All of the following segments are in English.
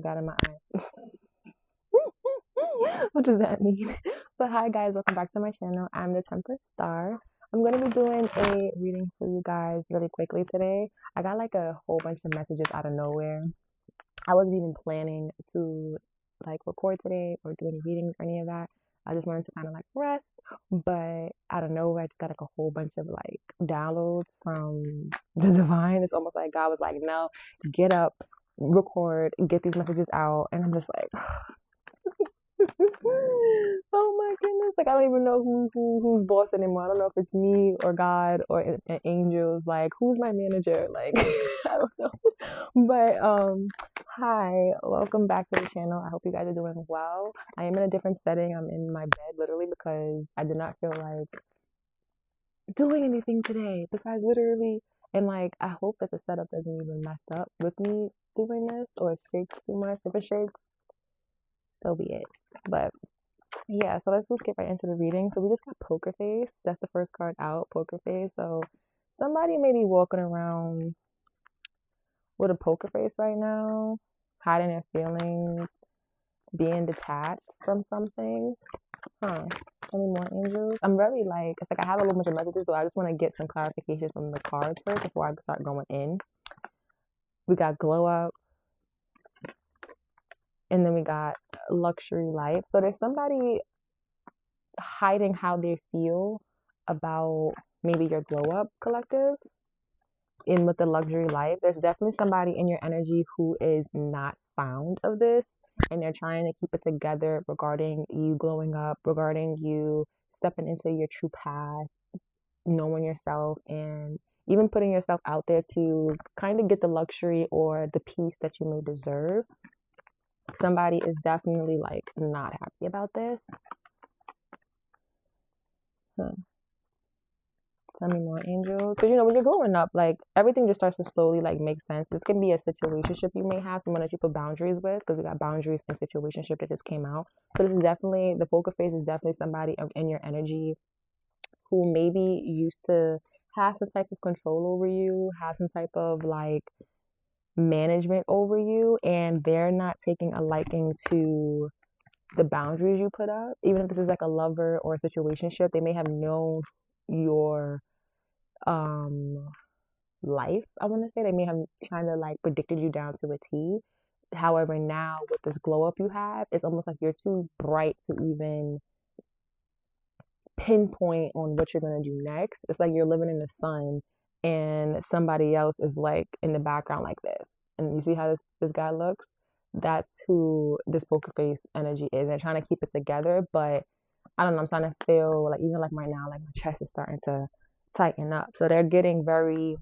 got in my eye. What does that mean? But hi guys, welcome back to my channel. I'm the Temperance Star. I'm gonna be doing a reading for you guys really quickly today. I got like a whole bunch of messages out of nowhere. I wasn't even planning to like record today or do any readings or any of that. I just wanted to kind of like rest, but out of nowhere, I just got like a whole bunch of like downloads from the divine. It's almost like God was like, "No, get up, record, get these messages out," and I'm just like, oh my goodness! Like I don't even know who's boss anymore. I don't know if it's me or God or angels. Like who's my manager? Like I don't know. But hi, welcome back to the channel. I hope you guys are doing well. I am in a different setting. I'm in my bed literally because I did not feel like doing anything today besides literally. And like I hope that the setup doesn't even mess up with me doing this or it shakes too much. If it shakes, so be it. But yeah, so let's just get right into the reading. So we just got Poker Face. That's the first card out, Poker Face. So somebody may be walking around with a poker face right now, hiding their feelings, being detached from something. Huh. Any more angels? I'm very like, it's like I have a little bunch of messages, so I just want to get some clarifications from the cards first before I start going in. We got Glow Up, and then we got Luxury Life. So there's somebody hiding how they feel about maybe your Glow Up collective. In with the luxury life, there's definitely somebody in your energy who is not found of this, and they're trying to keep it together regarding you glowing up, regarding you stepping into your true path, knowing yourself, and even putting yourself out there to kind of get the luxury or the peace that you may deserve. Somebody is definitely like not happy about this. Tell me more, angels. Because, you know, when you're growing up, like, everything just starts to slowly, like, make sense. This can be a situationship you may have, someone that you put boundaries with, because we got boundaries and situationship that just came out. So this is definitely, the poker face is definitely somebody in your energy who maybe used to have some type of control over you, have some type of, like, management over you, and they're not taking a liking to the boundaries you put up. Even if this is, like, a lover or a situationship, they may have known your um life. I want to say they may have kind of like predicted you down to a T. However, now with this glow up you have, it's almost like you're too bright to even pinpoint on what you're going to do next. It's like you're living in the sun and somebody else is like in the background like this. And you see how this guy looks? That's who this poker face energy is. They're trying to keep it together, but I don't know, I'm starting to feel like even like right now, like my chest is starting to tighten up. So they're getting very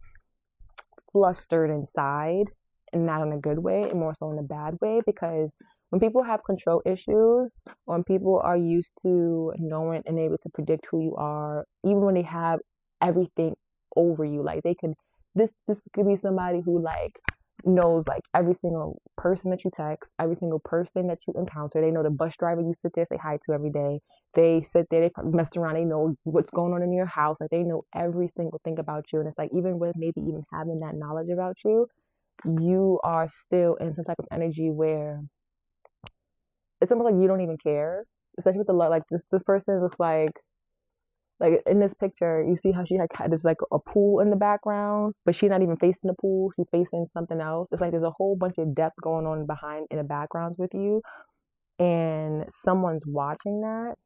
flustered inside, and not in a good way, and more so in a bad way, because when people have control issues, when people are used to knowing and able to predict who you are, even when they have everything over you, like they could, this could be somebody who like knows like every single person that you text, every single person that you encounter. They know the bus driver you sit there say hi to every day. They sit there, they mess around, they know what's going on in your house, like they know every single thing about you. And it's like even with maybe even having that knowledge about you, you are still in some type of energy where it's almost like you don't even care. Especially with the like this person looks like in this picture, you see how she had this like a pool in the background, but she's not even facing the pool. She's facing something else. It's like there's a whole bunch of depth going on behind in the backgrounds with you, and someone's watching that,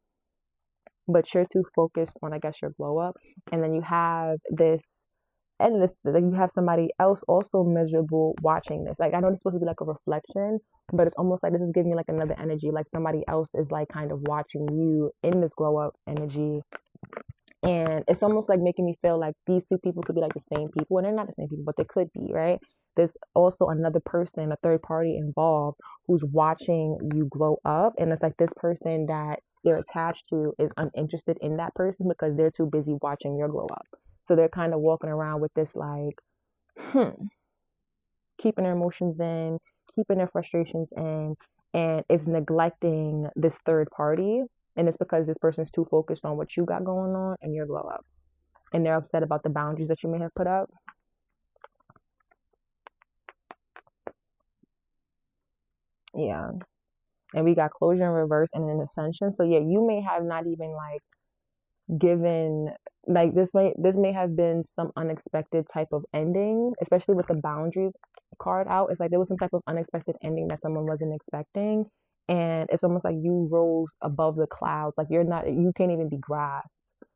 but you're too focused on, I guess, your glow up. And then you have this, and this, like you have somebody else also miserable watching this. Like I know it's supposed to be like a reflection, but it's almost like this is giving me like another energy. Like somebody else is like kind of watching you in this glow up energy. And it's almost like making me feel like these two people could be like the same people, and they're not the same people, but they could be, right? There's also another person, a third party involved who's watching you glow up. And it's like this person that they're attached to is uninterested in that person because they're too busy watching your glow up. So they're kind of walking around with this like, keeping their emotions in, keeping their frustrations in, and it's neglecting this third party. And it's because this person's too focused on what you got going on and your glow up. And they're upset about the boundaries that you may have put up. Yeah. And we got closure in reverse and an ascension. So yeah, you may have not even like given like this may have been some unexpected type of ending, especially with the boundaries card out. It's like there was some type of unexpected ending that someone wasn't expecting. And it's almost like you rose above the clouds. Like you can't even be grasped.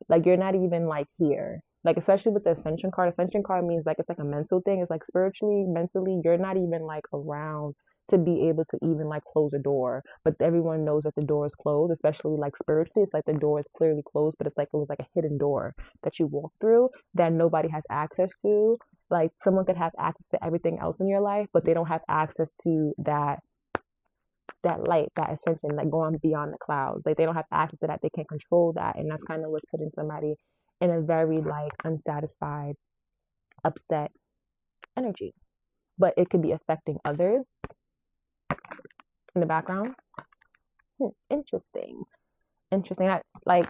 Like you're not even like here. Like especially with the ascension card. Ascension card means like it's like a mental thing. It's like spiritually, mentally, you're not even like around to be able to even like close a door. But everyone knows that the door is closed, especially like spiritually. It's like the door is clearly closed, but it's like it was like a hidden door that you walk through that nobody has access to. Like someone could have access to everything else in your life, but they don't have access to that light, that ascension, like going beyond the clouds. Like they don't have access to that. They can't control that. And that's kind of what's putting somebody in a very like unsatisfied, upset energy. But it could be affecting others in the background. Interesting. Interesting. Like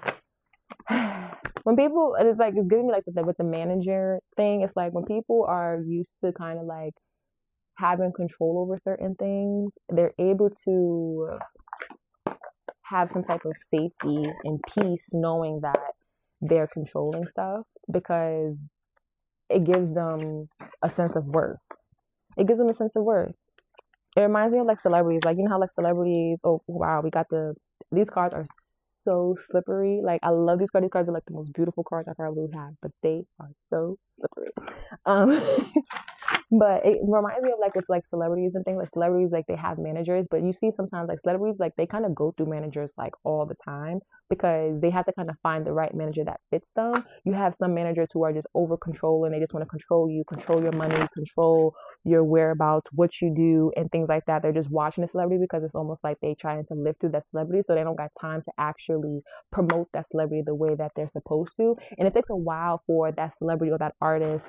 when people, it's like it's giving me like with the manager thing. It's like when people are used to kind of like having control over certain things, they're able to have some type of safety and peace knowing that they're controlling stuff because it gives them a sense of worth. It gives them a sense of worth. It reminds me of like celebrities. Like, you know how like celebrities, oh wow, these cards are so slippery. Like I love these cards. These cards are like the most beautiful cards I probably have, but they are so slippery. Um But it reminds me of like with like celebrities and things. Like celebrities, like they have managers, but you see sometimes like celebrities, like they kind of go through managers like all the time because they have to kind of find the right manager that fits them. You have some managers who are just over controlling. They just want to control you, control your money, control your whereabouts, what you do, and things like that. They're just watching the celebrity because it's almost like they trying to live through that celebrity, so they don't got time to actually promote that celebrity the way that they're supposed to. And it takes a while for that celebrity or that artist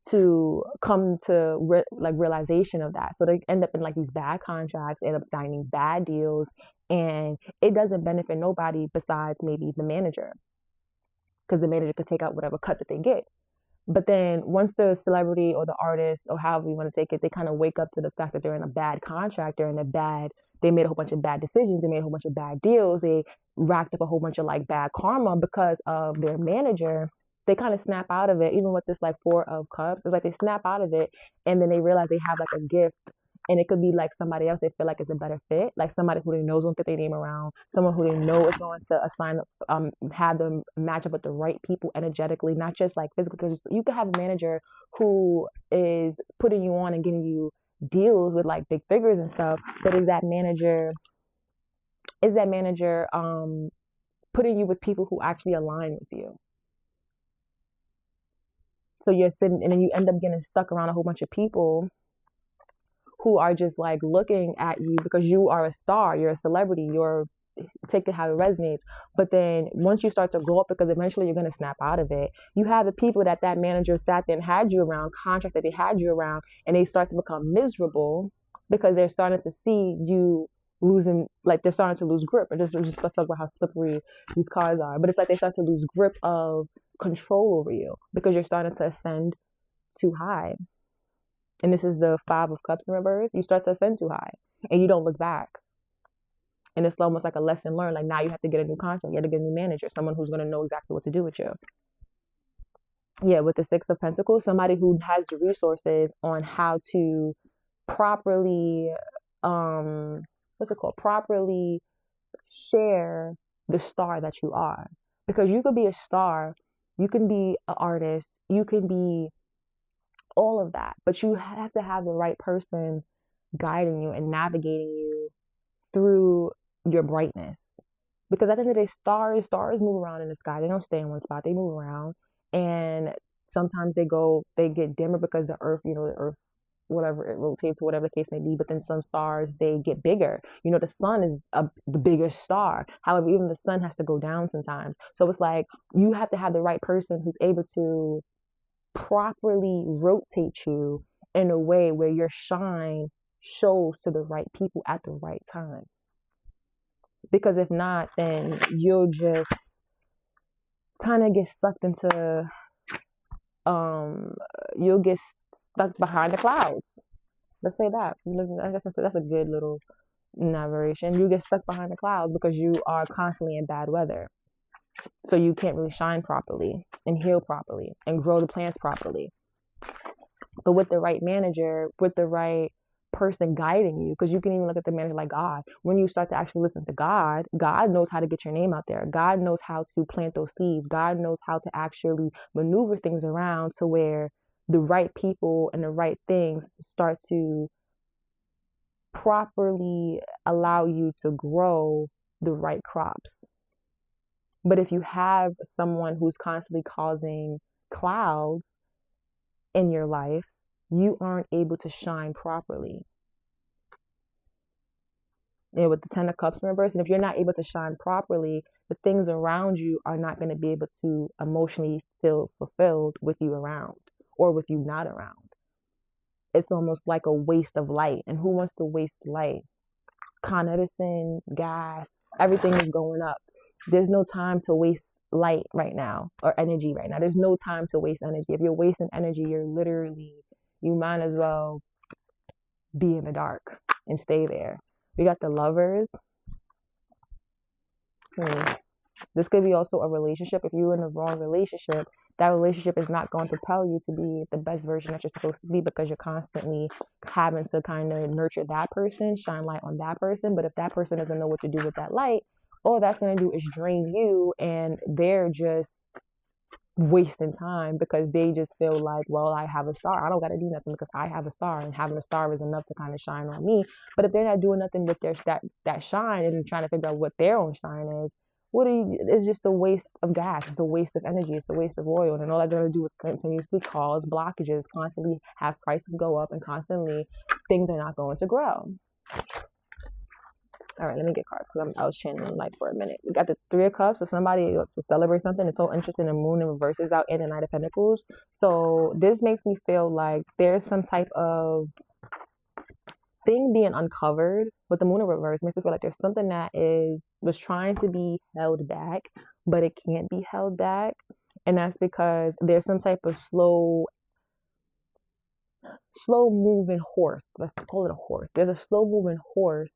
to come to like realization of that. So they end up in like these bad contracts, end up signing bad deals, and it doesn't benefit nobody besides maybe the manager, because the manager could take out whatever cut that they get. But then once the celebrity or the artist or however you want to take it, they kind of wake up to the fact that they're in a bad contract, they made a whole bunch of bad decisions, they made a whole bunch of bad deals, they racked up a whole bunch of like bad karma because of their manager. They kind of snap out of it, even with this like Four of Cups. It's like they snap out of it and then they realize they have like a gift, and it could be like somebody else they feel like is a better fit, like somebody who they know is going to get their name around, someone who they know is going to have them match up with the right people energetically, not just like physically. Because you could have a manager who is putting you on and giving you deals with like big figures and stuff, but is that manager putting you with people who actually align with you? So you're sitting and then you end up getting stuck around a whole bunch of people who are just like looking at you because you are a star, you're a celebrity, you're take it how it resonates. But then once you start to grow up, because eventually you're going to snap out of it, you have the people that manager sat there and had you around, contracts that they had you around, and they start to become miserable because they're starting to see you losing, like they're starting to lose grip. And just let's talk about how slippery these cards are. But it's like they start to lose grip of control over you because you're starting to ascend too high. And this is the Five of Cups in reverse. You start to ascend too high and you don't look back. And it's almost like a lesson learned. Like now you have to get a new contract, you have to get a new manager, someone who's going to know exactly what to do with you. Yeah, with the Six of Pentacles, somebody who has the resources on how to properly, what's it called? Properly share the star that you are. Because you could be a star, you can be an artist, you can be all of that, but you have to have the right person guiding you and navigating you through your brightness. Because at the end of the day, stars move around in the sky. They don't stay in one spot. They move around. And sometimes they get dimmer because the earth, whatever, it rotates, whatever the case may be. But then some stars, they get bigger. The sun is the biggest star. However, even the sun has to go down sometimes. So it's like you have to have the right person who's able to properly rotate you in a way where your shine shows to the right people at the right time. Because if not, then you'll just kind of get sucked into, you'll get stuck behind the clouds. Let's say that. I guess that's a good little narration. You get stuck behind the clouds because you are constantly in bad weather. So you can't really shine properly and heal properly and grow the plants properly. But with the right manager, with the right person guiding you, because you can even look at the manager like God. When you start to actually listen to God, God knows how to get your name out there. God knows how to plant those seeds. God knows how to actually maneuver things around to where the right people and the right things start to properly allow you to grow the right crops. But if you have someone who's constantly causing clouds in your life, you aren't able to shine properly. With the Ten of Cups in reverse, and if you're not able to shine properly, the things around you are not going to be able to emotionally feel fulfilled with you around or with you not around. It's almost like a waste of light. And who wants to waste light? Con Edison, gas, everything is going up. There's no time to waste light right now or energy right now. There's no time to waste energy. If you're wasting energy, you might as well be in the dark and stay there. We got the Lovers. This could be also a relationship. If you're in the wrong relationship, that relationship is not going to propel you to be the best version that you're supposed to be, because you're constantly having to kind of nurture that person, shine light on that person. But if that person doesn't know what to do with that light, all that's going to do is drain you, and they're just wasting time because they just feel like, well, I have a star. I don't got to do nothing because I have a star, and having a star is enough to kind of shine on me. But if they're not doing nothing with their that shine and trying to figure out what their own shine is, it's just a waste of gas. It's a waste of energy. It's a waste of oil. And all they're going to do is continuously cause blockages, constantly have prices go up, and constantly things are not going to grow. All right, let me get cards because I was channeling like for a minute. We got the Three of Cups. So somebody wants to celebrate something. It's so interesting. The Moon in reverses out in the Knight of Pentacles. So this makes me feel like there's some type of thing being uncovered with the Moon in reverse. Makes me feel like there's something that was trying to be held back, but it can't be held back. And that's because there's some type of slow moving horse. Let's call it a horse. There's a slow moving horse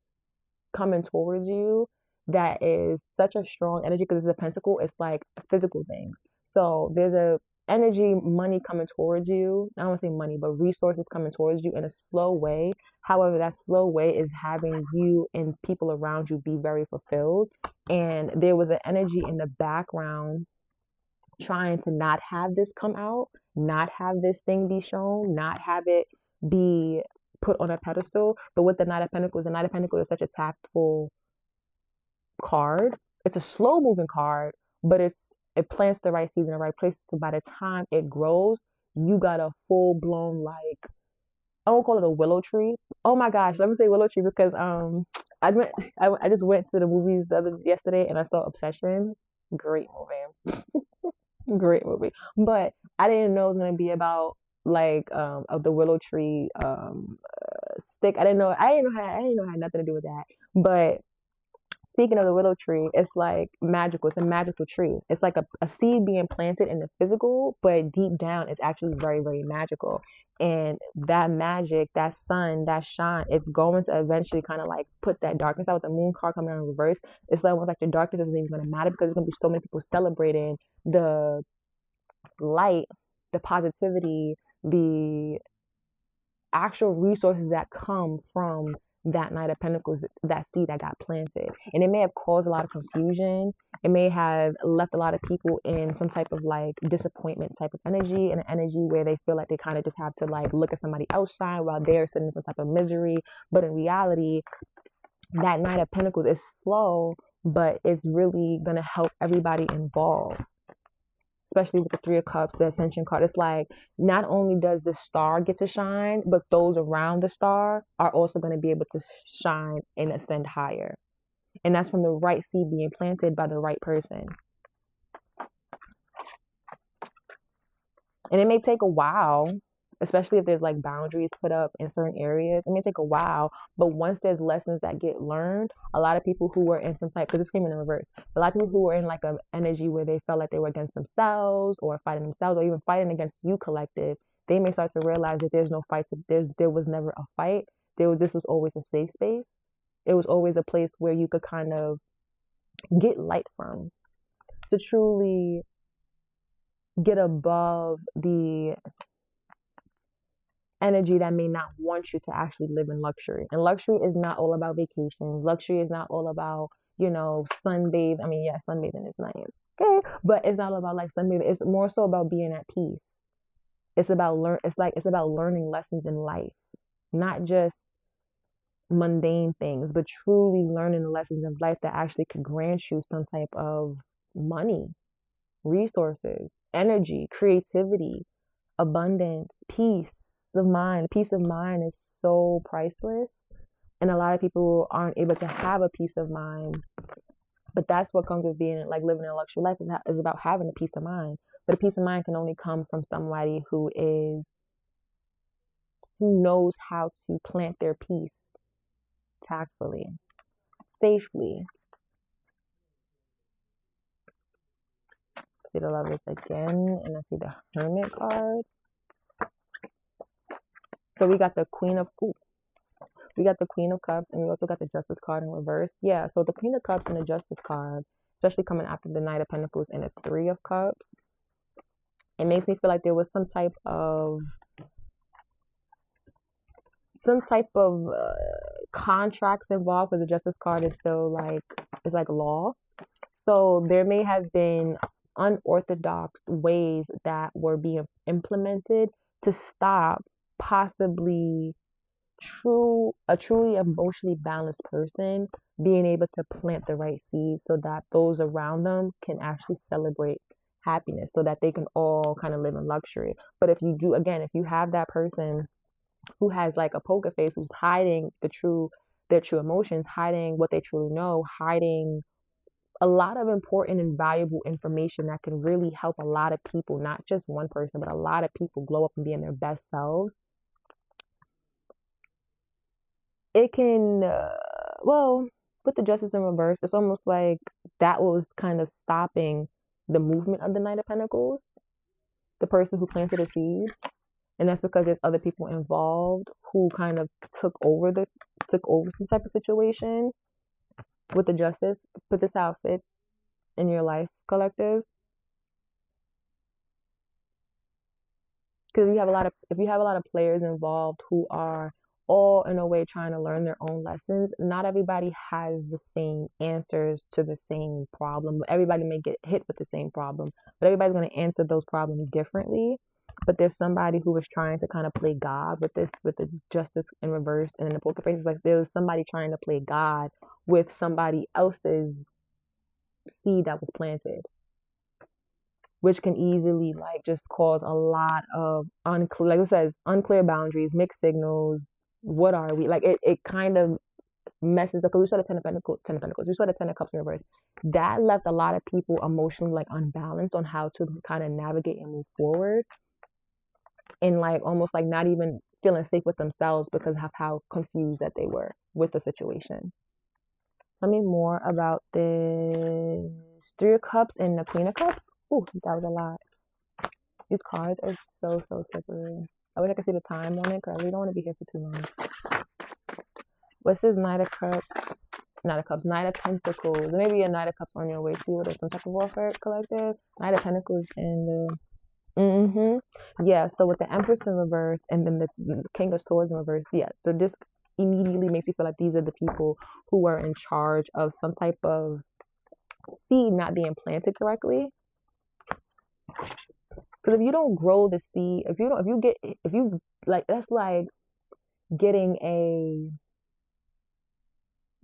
coming towards you that is such a strong energy, because it's a pentacle. It's like a physical thing. So there's a energy, money coming towards you. I don't want to say money, but resources coming towards you in a slow way. However, that slow way is having you and people around you be very fulfilled. And there was an energy in the background trying to not have this come out, not have this thing be shown, not have it be put on a pedestal. But with the Knight of Pentacles is such a tactful card. It's a slow moving card, but it plants the right seeds in the right place. So by the time it grows, you got a full blown, like, I won't call it a willow tree. Oh my gosh, let me say willow tree because I just went to the movies yesterday and I saw Obsession. Great movie. Great movie. But I didn't know it was gonna be about like of the willow tree stick. I didn't know it had nothing to do with that. But speaking of the willow tree, it's like magical. It's a magical tree. It's like a seed being planted in the physical, but deep down it's actually very, very magical. And that magic, that sun, that shine, it's going to eventually kind of like put that darkness out. With the Moon card coming out in reverse, it's like almost like the darkness isn't even going to matter, because there's going to be so many people celebrating the light, the positivity, the actual resources that come from that Knight of Pentacles, that seed that got planted. And it may have caused a lot of confusion. It may have left a lot of people in some type of like disappointment type of energy, and an energy where they feel like they kind of just have to like look at somebody else shine while they're sitting in some type of misery. But in reality, that Knight of Pentacles is slow, but it's really going to help everybody involved. Especially with the Three of Cups, the Ascension card. It's like, not only does the star get to shine, but those around the star are also going to be able to shine and ascend higher. And that's from the right seed being planted by the right person. And it may take a while, especially if there's like boundaries put up in certain areas. It may take a while, but once there's lessons that get learned, a lot of people who were in some type, because this came in reverse, a lot of people who were in like an energy where they felt like they were against themselves or fighting themselves or even fighting against you collective, they may start to realize that there's no fight. There was never a fight. This was always a safe space. It was always a place where you could kind of get light from, to truly get above the energy that may not want you to actually live in luxury. And luxury is not all about vacations. Luxury is not all about, sunbathe. I mean, yeah, sunbathing is nice. Okay. But it's not all about like sunbathing. It's more so about being at peace. It's about learning lessons in life, not just mundane things, but truly learning the lessons of life that actually could grant you some type of money, resources, energy, creativity, abundance, peace of mind. Peace of mind is so priceless. And a lot of people aren't able to have a peace of mind. But that's what comes with being like living a luxury life is about having a peace of mind. But a peace of mind can only come from somebody who knows how to plant their peace tactfully, safely. See the Lovers again, and I see the Hermit card. So we got the Queen of Cups, and we also got the Justice card in reverse. Yeah, so the Queen of Cups and the Justice card, especially coming after the Knight of Pentacles and the Three of Cups, it makes me feel like there was some type of contracts involved, because the Justice card is still it's like law. So there may have been unorthodox ways that were being implemented to stop possibly a truly emotionally balanced person being able to plant the right seeds so that those around them can actually celebrate happiness, so that they can all kind of live in luxury. But if you have that person who has like a poker face, who's hiding their true emotions, hiding what they truly know, hiding a lot of important and valuable information that can really help a lot of people, not just one person, but a lot of people glow up and be in their best selves. It can, with the Justice in reverse, it's almost like that was kind of stopping the movement of the Knight of Pentacles, the person who planted a seed. And that's because there's other people involved who kind of took over some type of situation with the Justice. Put this outfit in your life, collective. Because if you have a lot of players involved who are all in a way trying to learn their own lessons, not everybody has the same answers to the same problem. Everybody may get hit with the same problem, but everybody's going to answer those problems differently. But there's somebody who was trying to kind of play God with the Justice in reverse, and in the poker face, like there was somebody trying to play God with somebody else's seed that was planted, which can easily just cause a lot of unclear boundaries, mixed signals. What are we like? It kind of messes up, because we saw the Ten of Pentacles, we saw the Ten of Cups in reverse. That left a lot of people emotionally unbalanced on how to kind of navigate and move forward, and almost not even feeling safe with themselves because of how confused that they were with the situation. Tell me more about this Three of Cups and the Queen of Cups. Ooh, that was a lot. These cards are so slippery. I wish I could see the time on it, because I really don't want to be here for too long. What's this Knight of Cups? Knight of Pentacles. Maybe a Knight of Cups on your way to, or some type of warfare, collective. Knight of Pentacles and the yeah, so with the Empress in reverse and then the King of Swords in reverse, yeah, so this immediately makes you feel like these are the people who are in charge of some type of seed not being planted correctly. Because if you don't grow the seed, that's like getting a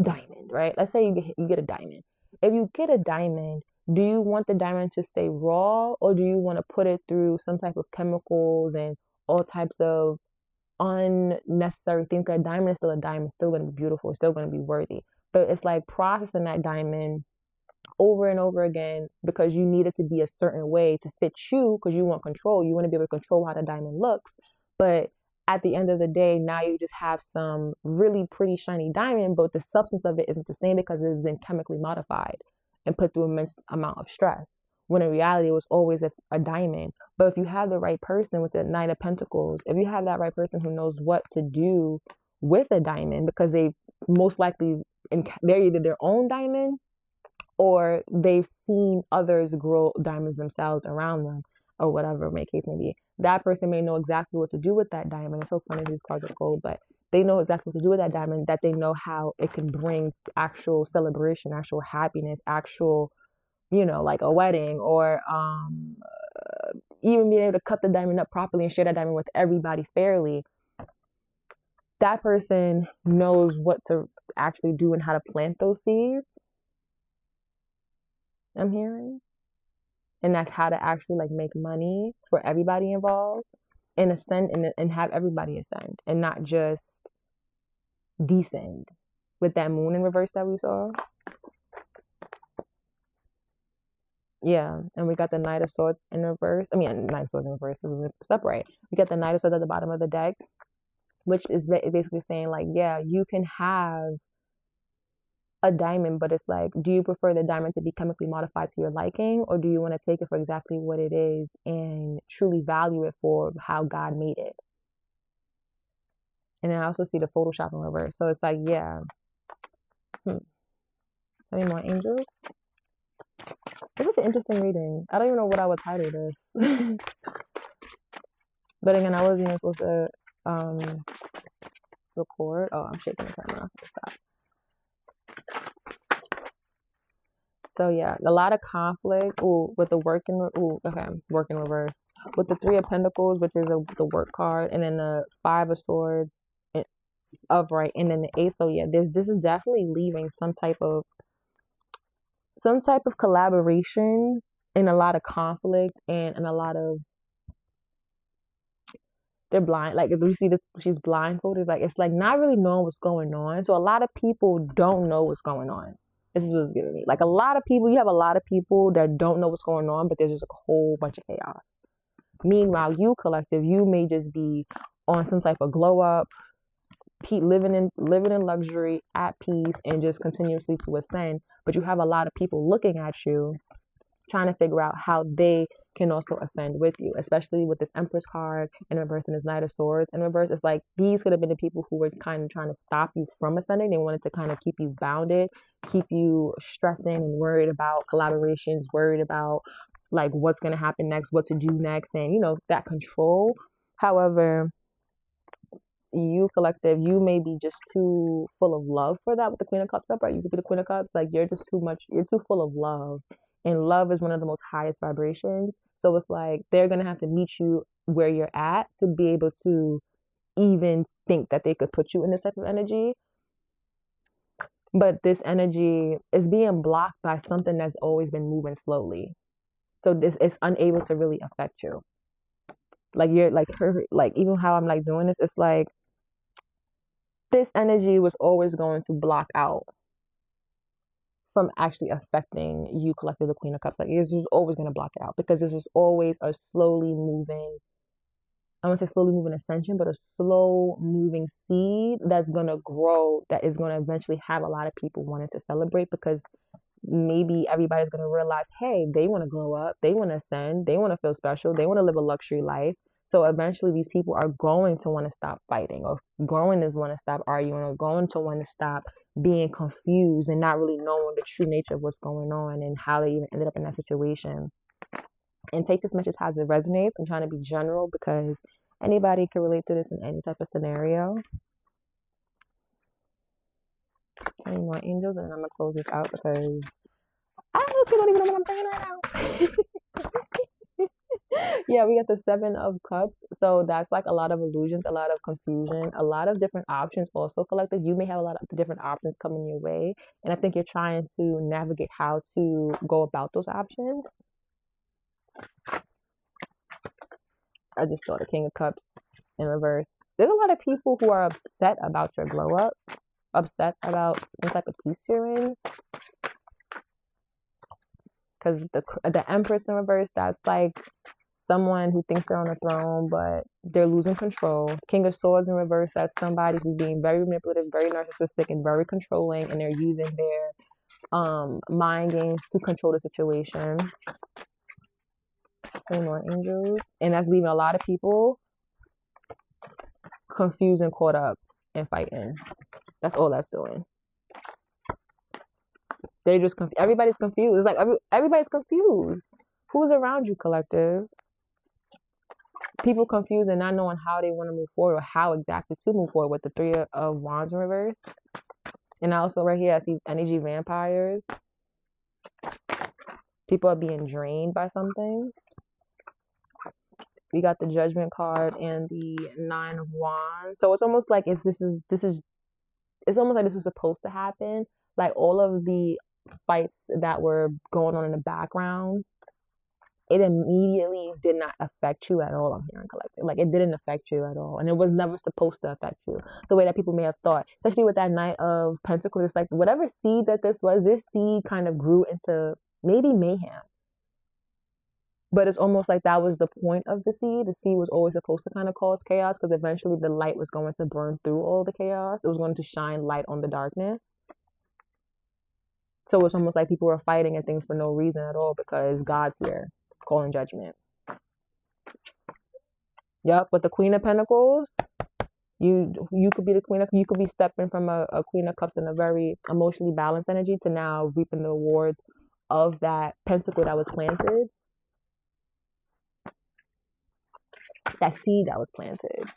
diamond, right? Let's say you get a diamond. If you get a diamond, do you want the diamond to stay raw, or do you want to put it through some type of chemicals and all types of unnecessary things? Because a diamond is still a diamond, it's still going to be beautiful, it's still going to be worthy. But it's like processing that diamond over and over again because you need it to be a certain way to fit you, because you want control. You want to be able to control how the diamond looks. But at the end of the day, now you just have some really pretty shiny diamond, but the substance of it isn't the same because it has been chemically modified and put through immense amount of stress. when in reality it was always a diamond. But if you have the right person with the Knight of Pentacles, if you have that right person who knows what to do with a diamond, because they most likely, they're either their own diamond or they've seen others grow diamonds themselves around them, or whatever my case may be. That person may know exactly what to do with that diamond. It's so funny these cards are gold, but they know exactly what to do with that diamond, that they know how it can bring actual celebration, actual happiness, actual, like a wedding, or even being able to cut the diamond up properly and share that diamond with everybody fairly. That person knows what to actually do and how to plant those seeds, I'm hearing. And that's how to actually like make money for everybody involved and ascend, and have everybody ascend and not just descend with that moon in reverse that we saw. Yeah, and we got the Knight of Swords in reverse. I mean, Knight of Swords in reverse, separate. We got the Knight of Swords at the bottom of the deck, which is basically saying like, yeah, you can have a diamond, but it's like, do you prefer the diamond to be chemically modified to your liking, or do you want to take it for exactly what it is and truly value it for how God made it? And then I also see the Photoshop in reverse. So it's like, yeah. Any more angels? It's such an interesting reading. I don't even know what I would title this. But again, I wasn't even supposed to record. Oh, I'm shaking the camera. Stop. So yeah, a lot of conflict. Ooh, with the work in reverse. With the Three of Pentacles, which is the work card, and then the Five of Swords upright, and then the Ace. So yeah, this is definitely leaving some type of collaborations, and a lot of conflict, and a lot of, they're blind. Like if you see this, she's blindfolded. Like it's like not really knowing what's going on. So a lot of people don't know what's going on. This is what's giving me. Like you have a lot of people that don't know what's going on, but there's just a whole bunch of chaos. Meanwhile, you collective, you may just be on some type of glow up, living in luxury, at peace, and just continuously to ascend. But you have a lot of people looking at you, trying to figure out how they can also ascend with you, especially with this Empress card in reverse and this Knight of Swords in reverse. It's like these could have been the people who were kind of trying to stop you from ascending. They wanted to kind of keep you bounded, keep you stressing and worried about collaborations, worried about like what's going to happen next, what to do next, and that control. However, you collective, you may be just too full of love for that with the Queen of Cups upright. You could be the Queen of Cups, like you're just you're too full of love. And love is one of the most highest vibrations. So it's like they're going to have to meet you where you're at to be able to even think that they could put you in this type of energy. But this energy is being blocked by something that's always been moving slowly. So this is unable to really affect you. Like you're like her, like even how I'm like doing this, it's like this energy was always going to block out from actually affecting you collective, the Queen of Cups. Like it's just always going to block it out, because this is always a slowly moving, I won't say slowly moving ascension, but a slow moving seed that's going to grow, that is going to eventually have a lot of people wanting to celebrate, because maybe everybody's going to realize, hey, they want to glow up, they want to ascend, they want to feel special, they want to live a luxury life. So eventually these people are going to want to stop fighting, or going to want to stop arguing, or going to want to stop being confused and not really knowing the true nature of what's going on and how they even ended up in that situation. And take this message as it resonates. I'm trying to be general because anybody can relate to this in any type of scenario. Any more angels, and then I'm going to close this out because I don't know if you don't even know what I'm saying right now. Yeah, we got the Seven of Cups. So that's like a lot of illusions, a lot of confusion, a lot of different options also collected. You may have a lot of different options coming your way. And I think you're trying to navigate how to go about those options. I just saw the King of Cups in reverse. There's a lot of people who are upset about your glow up, upset about some type of peace you're in. Because the Empress in reverse, that's like someone who thinks they're on a throne, but they're losing control. King of Swords in reverse, that's somebody who's being very manipulative, very narcissistic, and very controlling, and they're using their mind games to control the situation. Same on angels. And that's leaving a lot of people confused and caught up and fighting. That's all that's doing. They're just everybody's confused. It's like everybody's confused. Who's around you, collective? People confused and not knowing how they want to move forward or how exactly to move forward with the Three of Wands in reverse. And also right here, I see energy vampires. People are being drained by something. We got the Judgment card and the Nine of Wands. So it's almost like it's almost like this was supposed to happen. Like all of the fights that were going on in the background, it immediately did not affect you at all. I'm hearing collective. Like it didn't affect you at all. And it was never supposed to affect you the way that people may have thought. Especially with that Knight of Pentacles. It's like whatever seed that this was, this seed kind of grew into maybe mayhem. But it's almost like that was the point of the seed. The seed was always supposed to kind of cause chaos because eventually the light was going to burn through all the chaos. It was going to shine light on the darkness. So it's almost like people were fighting and things for no reason at all because God's here calling judgment. Yep, with the Queen of Pentacles, you could be the Queen of, you could be stepping from a Queen of Cups in a very emotionally balanced energy to now reaping the rewards of that pentacle that was planted. That seed that was planted.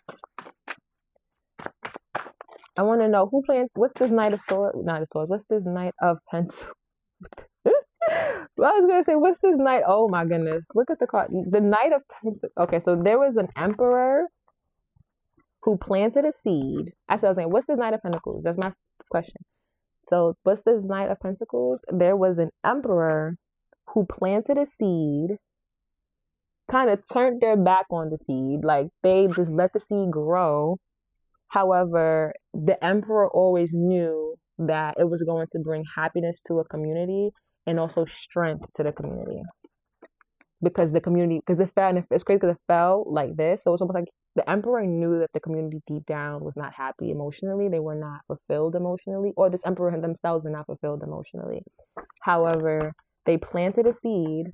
I want to know who plants. What's this Knight of Swords? Not of Swords. What's this Knight of Pentacles? Well, I was gonna say, what's this Knight? Oh my goodness! Look at the card. The Knight of Pentacles. Okay, so there was an Emperor who planted a seed. I was saying, what's this Knight of Pentacles? That's my question. So, what's this Knight of Pentacles? There was an Emperor who planted a seed. Kind of turned their back on the seed. Like they just let the seed grow. However, the Emperor always knew that it was going to bring happiness to a community and also strength to the community. Because the community, because it fell, and it's crazy because it fell like this. So it's almost like the Emperor knew that the community deep down was not happy emotionally. They were not fulfilled emotionally, or this Emperor themselves were not fulfilled emotionally. However, they planted a seed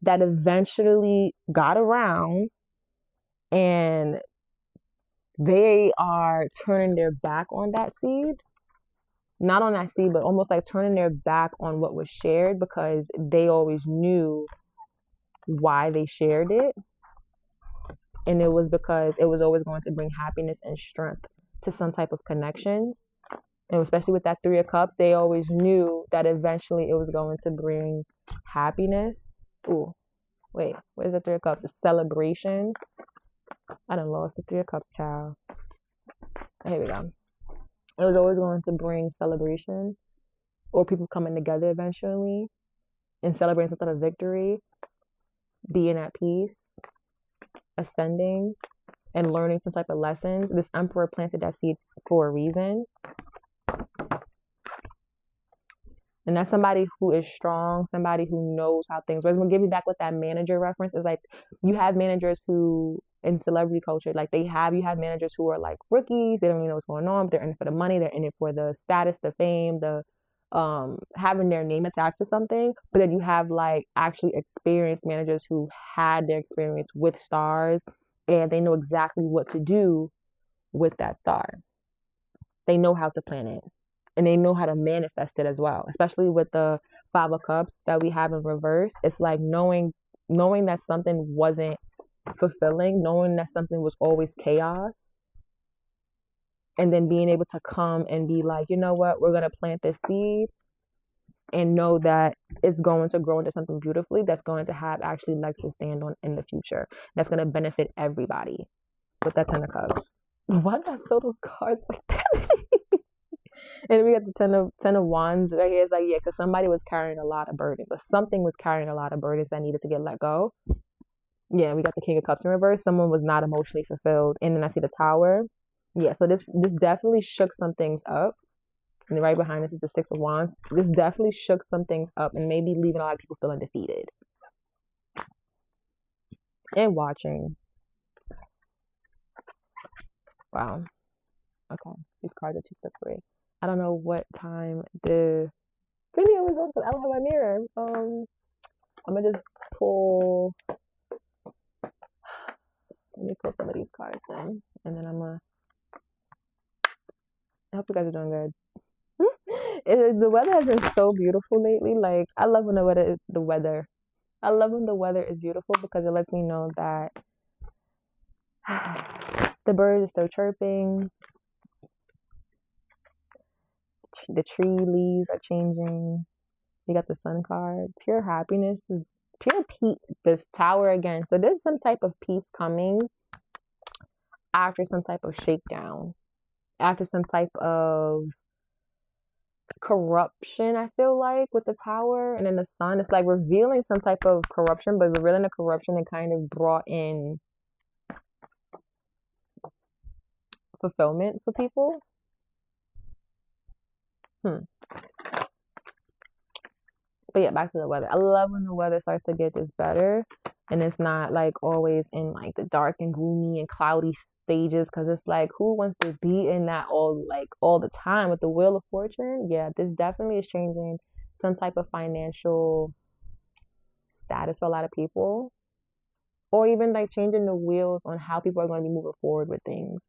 that eventually got around, and they are turning their back on that seed. Not on that seed, but almost like turning their back on what was shared because they always knew why they shared it. And it was because it was always going to bring happiness and strength to some type of connections. And especially with that Three of Cups, they always knew that eventually it was going to bring happiness. Ooh, wait, where's the Three of Cups? It's celebration. I done lost the Three of Cups, child. Here we go. It was always going to bring celebration or people coming together eventually and celebrating some sort of victory, being at peace, ascending, and learning some type of lessons. This Emperor planted that seed for a reason. And that's somebody who is strong, somebody who knows how things work. I'm going to give you back with that manager reference. It's like you have managers who, in celebrity culture, like you have managers who are like rookies. They don't even know what's going on, but they're in it for the money. They're in it for the status, the fame, the having their name attached to something. But then you have like actually experienced managers who had their experience with stars and they know exactly what to do with that star. They know how to plan it. And they know how to manifest it as well, especially with the Five of Cups that we have in reverse. It's like knowing that something wasn't fulfilling, knowing that something was always chaos, and then being able to come and be like, you know what, we're going to plant this seed and know that it's going to grow into something beautifully that's going to have actually legs to stand on in the future. That's going to benefit everybody with that Ten of Cups. Why did I fill those cards like that? And we got the ten of Wands right here. It's like, yeah, because somebody was carrying a lot of burdens, or something was carrying a lot of burdens that needed to get let go. Yeah, we got the King of Cups in reverse. Someone was not emotionally fulfilled. And then I see the Tower. Yeah, so this definitely shook some things up. And right behind this is the Six of Wands. This definitely shook some things up and maybe leaving a lot of people feeling defeated. And watching. Wow. Okay, these cards are too slippery. I don't know what time the video is on because I don't have my mirror. I'm gonna just pull Let me pull some of these cards in, and then I hope you guys are doing good. The weather has been so beautiful lately. Like I love when the weather. I love when the weather is beautiful because it lets me know that the birds are still chirping, the tree leaves are changing. You got the sun card. Pure happiness is pure peace. This tower again. So there's some type of peace coming after some type of shakedown, after some type of corruption. I feel like with the tower and then the sun, it's like revealing some type of corruption, but revealing the corruption and kind of brought in fulfillment for people. Hmm. But yeah, back to the weather. I love when the weather starts to get just better and it's not like always in like the dark and gloomy and cloudy stages because it's like who wants to be in that all the time with the wheel of fortune? Yeah, this definitely is changing some type of financial status for a lot of people. Or even like changing the wheels on how people are going to be moving forward with things.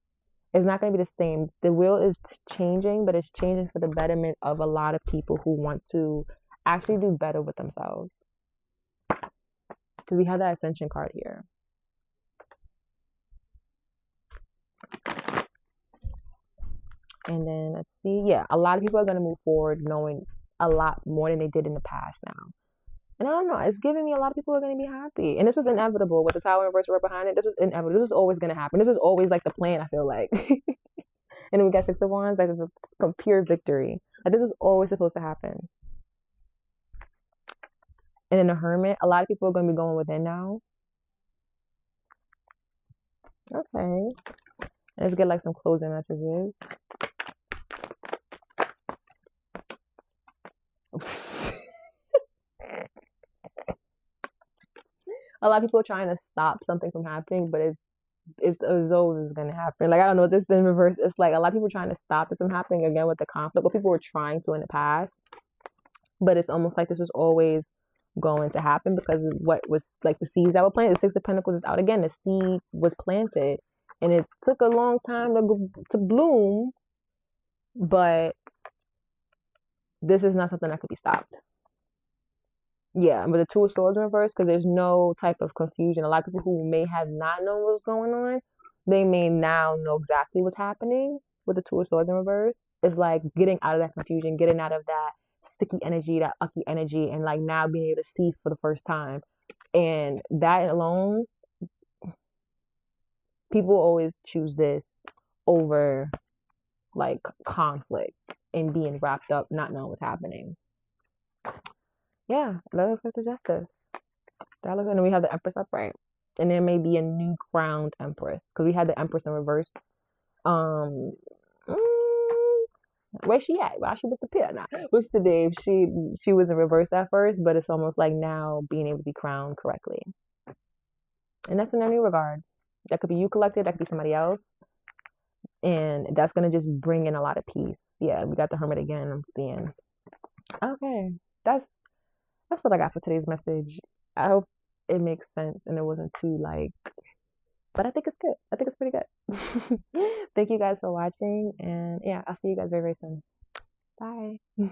It's not going to be the same. The wheel is changing, but it's changing for the betterment of a lot of people who want to actually do better with themselves. Because we have that ascension card here. And then let's see. Yeah, a lot of people are going to move forward knowing a lot more than they did in the past now. And I don't know, it's giving me a lot of people are going to be happy. And this was inevitable with the tower reverse right behind it. This was inevitable. This was always going to happen. This was always like the plan, I feel like. And then we got Six of Wands. Like, this is a pure victory. Like, this was always supposed to happen. And then the Hermit, a lot of people are going to be going within now. Okay. Let's get like some closing messages. A lot of people are trying to stop something from happening, but it's as though it's going to happen. Like I don't know, this in reverse. It's like a lot of people are trying to stop this from happening again with the conflict. What people were trying to in the past, but it's almost like this was always going to happen because of what was like the seeds that were planted. The Six of Pentacles is out again. The seed was planted, and it took a long time to bloom, but this is not something that could be stopped. Yeah, but the Two of Swords in reverse because there's no type of confusion. A lot of people who may have not known what was going on, they may now know exactly what's happening with the Two of Swords in reverse. It's like getting out of that confusion, getting out of that sticky energy, that ucky energy, and like now being able to see for the first time. And that alone, people always choose this over like conflict and being wrapped up, not knowing what's happening. Yeah, that looks like the Justice. That looks, and then we have the Empress upright, and there may be a new crowned Empress because we had the Empress in reverse. Um, where's she at? Why she disappeared now? What's the name? She was in reverse at first, but it's almost like now being able to be crowned correctly, and that's in any regard. That could be you collected. That could be somebody else, and that's gonna just bring in a lot of peace. Yeah, we got the Hermit again. I'm seeing. Okay, that's what I got for today's message. I hope it makes sense and it wasn't too like, but I think it's good. I think it's pretty good. Thank you guys for watching, and yeah, I'll see you guys very, very soon. Bye.